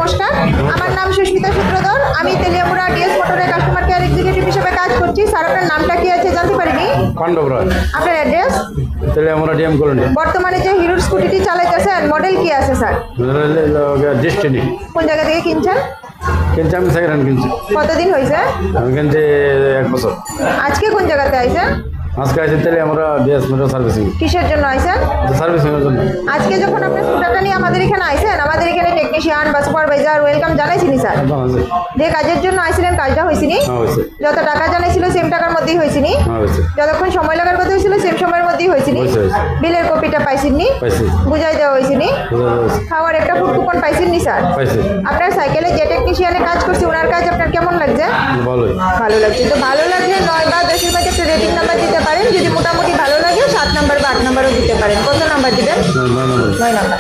নমস্কার, আমার নাম সুস্মিতা সূত্রধর। আমি তেলিয়ামুড়া ডিএস মোটরের কাস্টমার কেয়ার এক্সিকিউটিভ হিসেবে কাজ করছি। স্যার, আপনার নামটা কি আছে জানতে পারিনি? পাণ্ডব রায়, আপনার অ্যাড্রেস? Teliamura DM colony. বর্তমানে যে হিরোর স্কুটিটি চালাইতেছেন মডেল কি আছে স্যার? ডিস্টিনি কোন জায়গা থেকে কিনছেন? কিনছি, আমি সেকেন্ড হ্যান্ড কিনছি। কতদিন হয়েছে? আমি কিনছি 1 বছর। আজকে কোন জায়গাতে আইছেন? আজকে আছে তেলিয়ামুড়া ডিএস মোটর সার্ভিসিং। কিসের জন্য আইছেন? সার্ভিসিংয়ের জন্য। আজকে যখন আপনি স্কুটারটা নিয়ে আমাদের এখানে আইছেন, আমাদের এখানে টেকনিশিয়ান বা সুপারভাইজার ওয়েলকাম জানাইছিনি স্যার? একদম আছে। যে কাজের জন্য আইছিলেন কাজটা হয়েছিনি? হ্যাঁ হয়েছে, যত টাকা জানাইছিল সেম টাকার মধ্যেই হয়েছিনি? হ্যাঁ হয়েছে, যতক্ষণ সময় লাগার কথা হয়েছিল সেম সময়ের মধ্যেই হয়েছিনি? হয়েছে, হয়েছে। বিলের কপিটা পাইছিনি? পাইছি, বুঝাই দেওয়া হয়েছিনি? হয়েছে, খাওয়ার একটা ফুড কুপন পাইছিনি স্যার? পাইছি। আপনার সাইকেলে যে টেকনিশিয়ানে কাজ করছে ওনার কাজ আপনার কেমন লাগছে? ভালোই। ভালো লাগছে। তো ভালো লাগলে 9 বা 10-এর মধ্যে একটা রেটিং নাম্বার দিতে পারেন। যদি মোটামুটি ভালো লাগে 7 নাম্বার বা 8 নাম্বারও দিতে পারেন। কত নাম্বার দিবেন? 9 নম্বর। 9 নাম্বার।